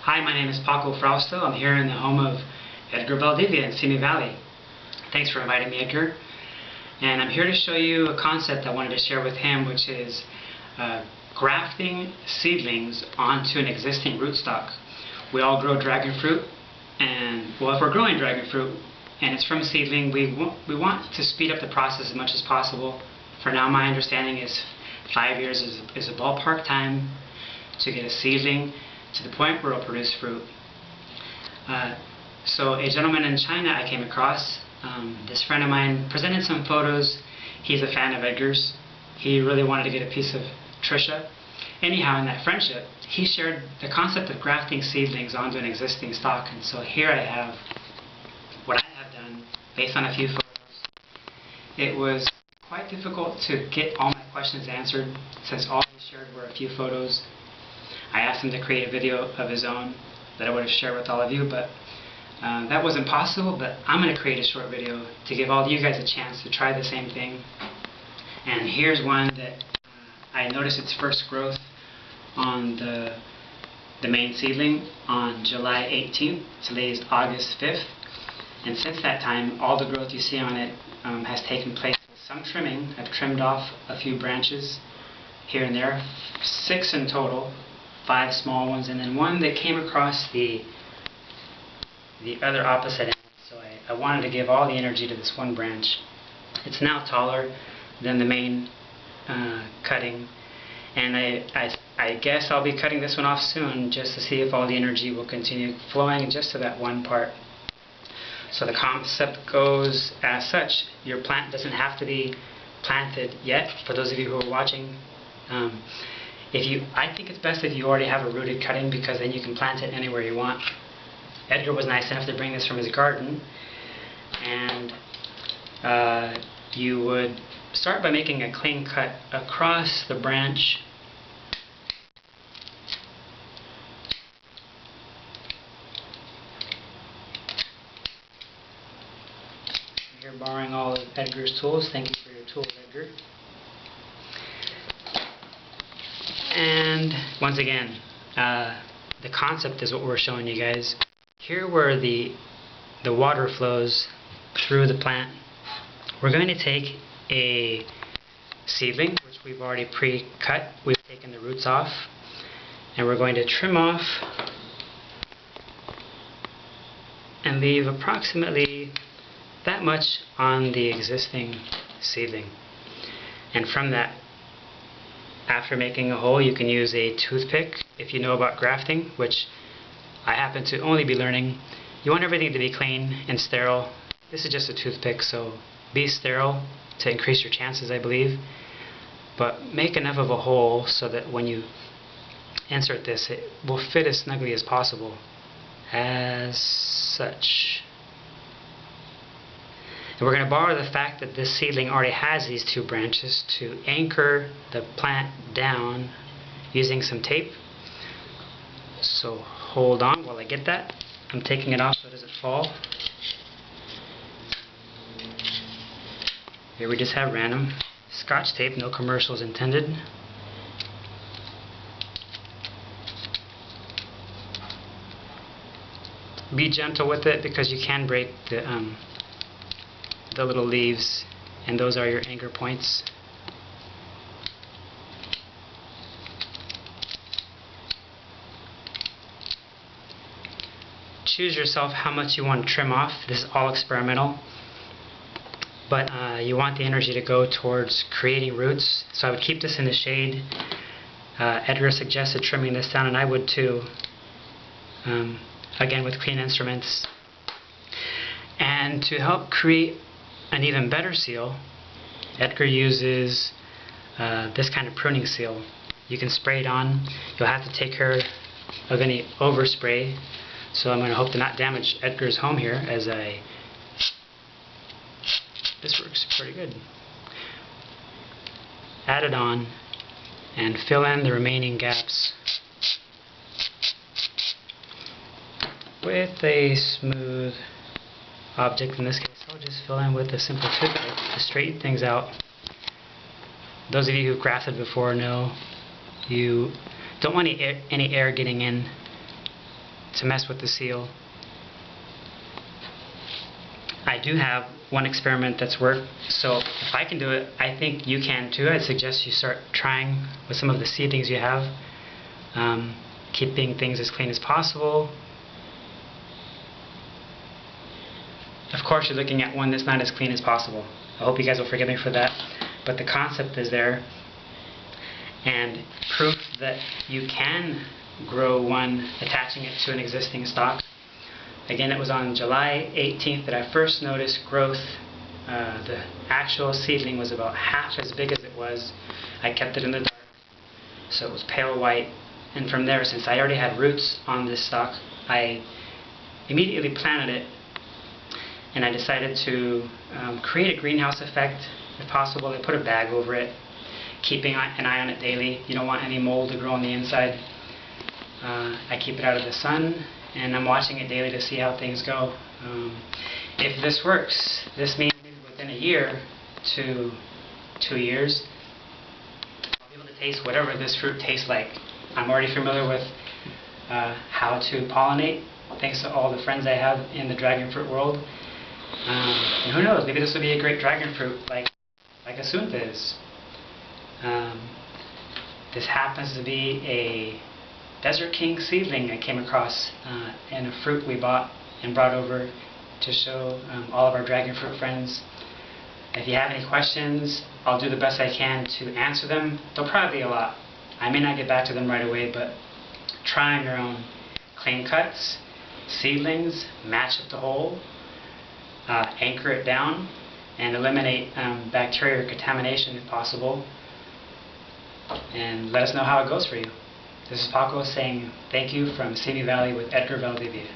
Hi, my name is Paco Frausto. I'm here in the home of Edgar Valdivia in Simi Valley. Thanks for inviting me, Edgar. And I'm here to show you a concept I wanted to share with him, which is grafting seedlings onto an existing rootstock. We all grow dragon fruit, and well, if we're growing dragon fruit and it's from a seedling, we want to speed up the process as much as possible. For now, my understanding is 5 years is a ballpark time to get a seedling to the point where it'll produce fruit. So a gentleman in China I came across, this friend of mine presented some photos. He's a fan of Edgar's. He really wanted to get a piece of Trisha. Anyhow, in that friendship, he shared the concept of grafting seedlings onto an existing stock, and so here I have what I have done based on a few photos. It was quite difficult to get all my questions answered since all he shared were a few photos. I asked him to create a video of his own that I would have shared with all of you, but that wasn't possible. But I'm going to create a short video to give all of you guys a chance to try the same thing. And here's one that I noticed its first growth on the main seedling on July 18th. Today is August 5th. And since that time, all the growth you see on it has taken place with some trimming. I've trimmed off a few branches here and there, 6 in total. 5 small ones, and then one that came across the other opposite end. So I wanted to give all the energy to this one branch. It's now taller than the main cutting, and I guess I'll be cutting this one off soon just to see if all the energy will continue flowing just to that one part. So the concept goes as such: your plant doesn't have to be planted yet. For those of you who are watching, I think it's best if you already have a rooted cutting, because then you can plant it anywhere you want. Edgar was nice enough to bring this from his garden, and you would start by making a clean cut across the branch. You're borrowing all of Edgar's tools. Thank you for your tools, Edgar. And once again, the concept is what we're showing you guys. Here where the water flows through the plant, we're going to take a seedling, which we've already pre-cut. We've taken the roots off, and we're going to trim off and leave approximately that much on the existing seedling. And from that, after making a hole, you can use a toothpick if you know about grafting, which I happen to only be learning. You want everything to be clean and sterile. This is just a toothpick, so be sterile to increase your chances, I believe. But make enough of a hole so that when you insert this, it will fit as snugly as possible, as such. And we're going to borrow the fact that this seedling already has these 2 branches to anchor the plant down using some tape. So hold on while I get that. I'm taking it off so it doesn't fall. Here we just have random Scotch tape, no commercials intended. Be gentle with it, because you can break the little leaves, and those are your anchor points. Choose yourself how much you want to trim off. This is all experimental, but you want the energy to go towards creating roots, so I would keep this in the shade. Edgar suggested trimming this down, and I would too, again with clean instruments. And to help create an even better seal, Edgar uses this kind of pruning seal. You can spray it on. You'll have to take care of any overspray, so I'm going to hope to not damage Edgar's home here as this works pretty good. Add it on and fill in the remaining gaps with a smooth object. In this case, I'll just fill in with a simple toothpick to straighten things out. Those of you who've grafted before know you don't want any air getting in to mess with the seal. I do have one experiment that's worked, so if I can do it, I think you can too. I'd suggest you start trying with some of the seedlings you have, keeping things as clean as possible. Of course, you're looking at one that's not as clean as possible. I hope you guys will forgive me for that, but the concept is there, and proof that you can grow one attaching it to an existing stock. Again, it was on July 18th that I first noticed growth. The actual seedling was about half as big as it was. I kept it in the dark, so it was pale white. And from there, since I already had roots on this stock, I immediately planted it. And I decided to create a greenhouse effect, if possible. I put a bag over it, keeping an eye on it daily. You don't want any mold to grow on the inside. I keep it out of the sun, and I'm watching it daily to see how things go. If this works, this means within a year to 2 years, I'll be able to taste whatever this fruit tastes like. I'm already familiar with how to pollinate, thanks to all the friends I have in the dragon fruit world. And who knows, maybe this will be a great dragon fruit like Asunta is. This happens to be a Desert King seedling I came across in a fruit we bought and brought over to show all of our dragon fruit friends. If you have any questions, I'll do the best I can to answer them. There'll probably be a lot. I may not get back to them right away, but try on your own. Clean cuts, seedlings, match up the hole, anchor it down, and eliminate bacteria or contamination if possible. And let us know how it goes for you. This is Paco saying thank you from Simi Valley with Edgar Valdivia.